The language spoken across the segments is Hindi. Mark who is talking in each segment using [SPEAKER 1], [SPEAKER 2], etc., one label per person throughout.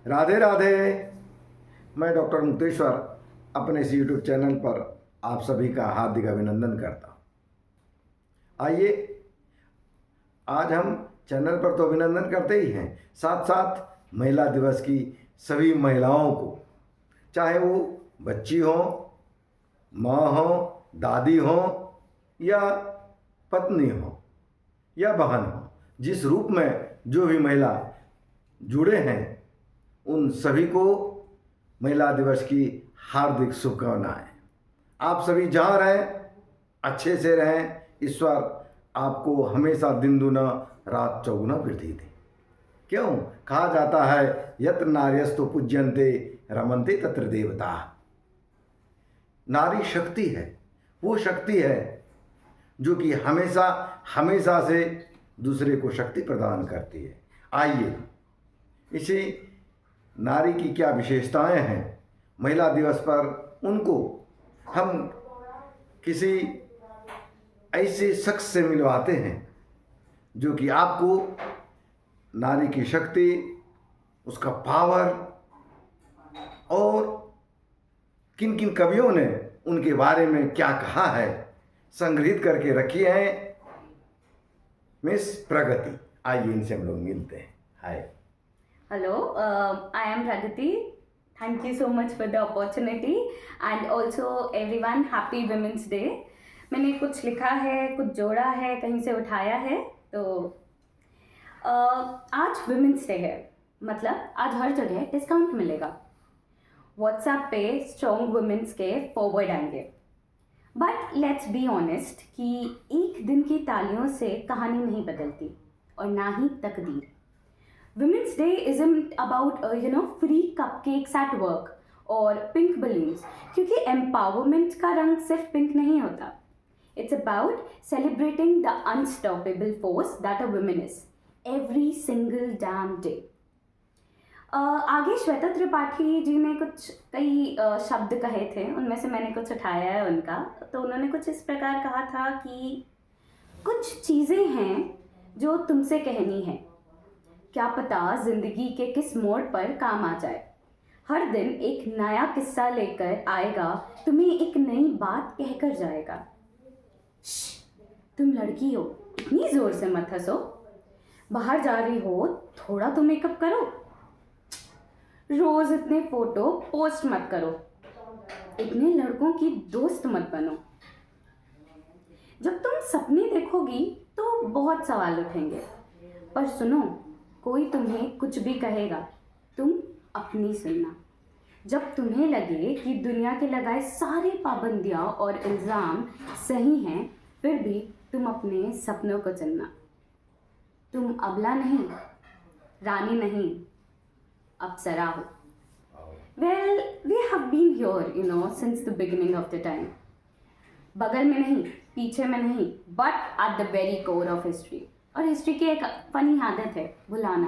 [SPEAKER 1] राधे राधे। मैं डॉक्टर मुक्तेश्वर अपने इस यूट्यूब चैनल पर आप सभी का हार्दिक अभिनंदन करता हूँ। आइए, आज हम चैनल पर तो अभिनंदन करते ही हैं, साथ साथ महिला दिवस की सभी महिलाओं को, चाहे वो बच्ची हो, माँ हो, दादी हो या पत्नी हो या बहन हो, जिस रूप में जो भी महिला जुड़े हैं उन सभी को महिला दिवस की हार्दिक शुभकामनाएं। आप सभी जहाँ रहें अच्छे से रहें, ईश्वर आपको हमेशा दिन दूना रात चौगुना वृद्धि दे। क्यों कहा जाता है, यत्र नार्यस्तु पूज्यन्ते रमन्ते तत्र देवता। नारी शक्ति है, वो शक्ति है जो कि हमेशा हमेशा से दूसरे को शक्ति प्रदान करती है। आइए, इसी नारी की क्या विशेषताएं हैं, महिला दिवस पर उनको हम किसी ऐसे शख्स से मिलवाते हैं जो कि आपको नारी की शक्ति, उसका पावर और किन किन कवियों ने उनके बारे में क्या कहा है संग्रहित करके रखी है मिस प्रगति। आइए इनसे हम लोग मिलते हैं। हाय।
[SPEAKER 2] Hello, I am Pragati. Thank you so much for the opportunity and also everyone happy Women's Day. मैंने कुछ लिखा है, कुछ जोड़ा है, कहीं से उठाया है। तो आज Women's Day है, मतलब आज हर जगह डिस्काउंट मिलेगा। व्हाट्सएप पे स्ट्रॉन्ग वुमेन्स के फॉरवर्ड आएंगे। बट लेट्स बी ऑनेस्ट कि एक दिन की तालियों से कहानी नहीं बदलती और ना ही तकदीर। Women's Day isn't about free cupcakes at work और pink balloons, क्योंकि empowerment का रंग सिर्फ पिंक नहीं होता। It's about celebrating the unstoppable force that a woman is every single damn day. आगे श्वेता त्रिपाठी जी ने कई शब्द कहे थे, उनमें से मैंने कुछ उठाया है उनका। तो उन्होंने कुछ इस प्रकार कहा था कि कुछ चीज़ें हैं जो तुमसे कहनी है, क्या पता जिंदगी के किस मोड़ पर काम आ जाए। हर दिन एक नया किस्सा लेकर आएगा, तुम्हें एक नई बात कहकर जाएगा। तुम लड़की हो, इतनी जोर से मत हंसो। बाहर जा रही हो, थोड़ा तो मेकअप करो। रोज इतने फोटो पोस्ट मत करो। इतने लड़कों की दोस्त मत बनो। जब तुम सपने देखोगी तो बहुत सवाल उठेंगे, पर सुनो, कोई तुम्हें कुछ भी कहेगा, तुम अपनी सुनना। जब तुम्हें लगे कि दुनिया के लगाए सारे पाबंदियाँ और इल्ज़ाम सही हैं, फिर भी तुम अपने सपनों को चुनना। तुम अबला नहीं, रानी नहीं, अप्सरा हो। Well, we have been here since the beginning of the time. बगल में नहीं, पीछे में नहीं, but at the very core of history. और हिस्ट्री की एक फनी आदत है भुलाना।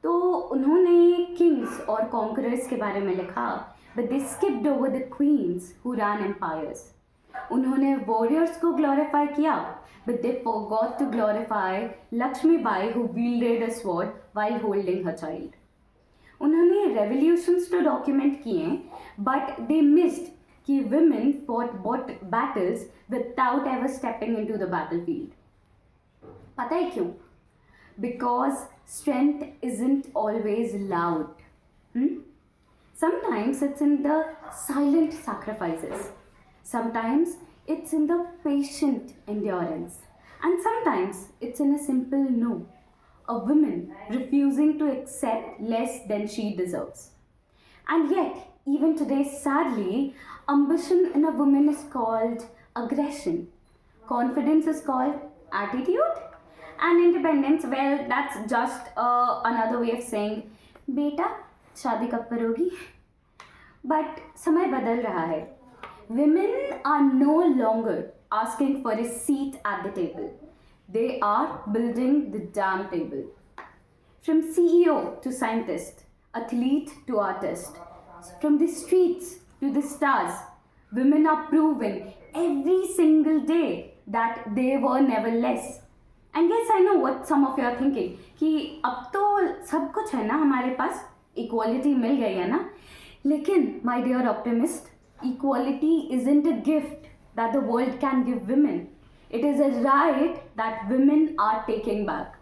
[SPEAKER 2] तो उन्होंने किंग्स और कॉन्करर्स के बारे में लिखा, but they skipped over the queens who ran empires. उन्होंने वॉरियर्स को ग्लोरीफाई किया, but they forgot to glorify Lakshmi Bai who wielded a sword while holding her child. उन्होंने रेवोल्यूशंस तो डॉक्यूमेंट किए, बट दे मिस्ड कि women fought battles without ever stepping into the battlefield. पता है क्यों? Because strength isn't always loud. Sometimes it's in the silent sacrifices. Sometimes it's in the patient endurance. And sometimes it's in a simple no. A woman refusing to accept less than she deserves. And yet, even today, sadly, ambition in a woman is called aggression. Confidence is called attitude. And independence, well, that's just another way of saying, बेटा शादी कब करोगी? But समय बदल रहा है. Women are no longer asking for a seat at the table. They are building the damn table. From CEO to scientist, athlete to artist, from the streets to the stars, women are proving every single day that they were never less. And guess I know what some of you are thinking कि अब तो सब कुछ है ना हमारे पास, इक्वालिटी मिल गई है ना। लेकिन my dear optimist, equality isn't a gift that the world can give women. It is a right that women are taking back.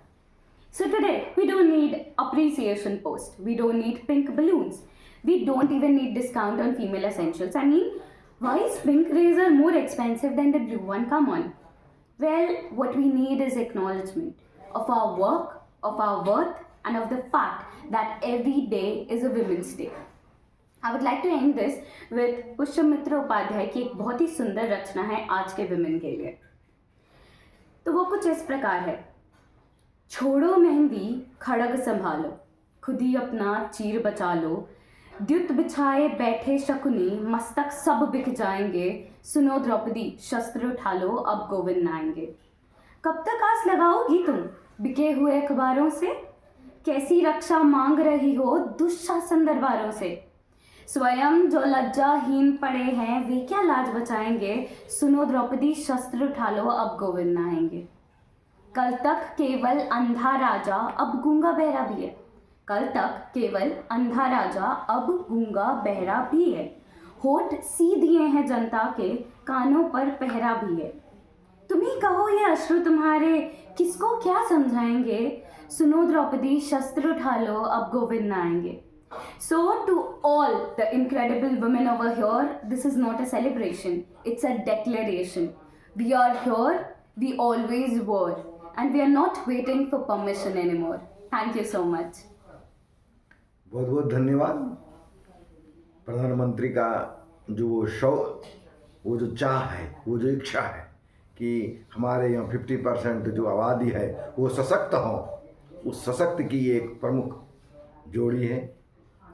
[SPEAKER 2] So today, we don't need appreciation post. We don't need pink balloons. We don't even need discount on female essentials. I mean, why is pink razor more expensive than the blue one? Come on. Well, what we need is acknowledgement of our work, of our worth, and of the fact that every day is a Women's Day. I would like to end this with Pushpamitra Upadhyay की एक बहुत ही सुंदर रचना है आज के विमेन के लिए। तो वो कुछ इस प्रकार है। छोड़ो मेहंदी खड़ग संभालो, खुद ही अपना चीर बचा लो, द्युत बिछाए बैठे शकुनी, मस्तक सब बिक जाएंगे, सुनो द्रौपदी शस्त्र उठा लो, अब गोविंद आएंगे। कब तक आस लगाओगी तुम बिके हुए अखबारों से, कैसी रक्षा मांग रही हो दुशासन दरबारों से। स्वयं जो लज्जाहीन पड़े हैं वे क्या लाज बचाएंगे, सुनो द्रौपदी शस्त्र उठा लो, अब गोविंद आएंगे। कल तक केवल अंधा राजा अब गूंगा बहरा भी है, कल तक केवल अंधा राजा अब गूंगा बहरा भी है, होठ सी दिए हैं जनता के, कानों पर पहरा भी है। तुम ही कहो ये अश्रु तुम्हारे किसको क्या समझाएंगे, सुनो द्रौपदी शस्त्र उठा लो, अब गोविंद आएंगे। So to all the incredible women over here, this is not a celebration, it's a declaration. We are here, we always were, and we are not waiting for permission anymore. Thank you so much.
[SPEAKER 1] बहुत बहुत धन्यवाद। प्रधानमंत्री का जो वो जो चाह है, वो जो इच्छा है कि हमारे यहाँ 50% जो आबादी है वो सशक्त हो, उस सशक्त की एक प्रमुख जोड़ी है,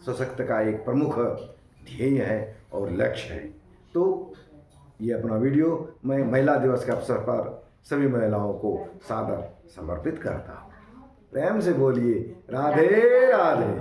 [SPEAKER 1] सशक्त का एक प्रमुख ध्येय है और लक्ष्य है। तो ये अपना वीडियो मैं महिला दिवस के अवसर पर सभी महिलाओं को सादर समर्पित करता हूँ। प्रेम से बोलिए राधे राधे।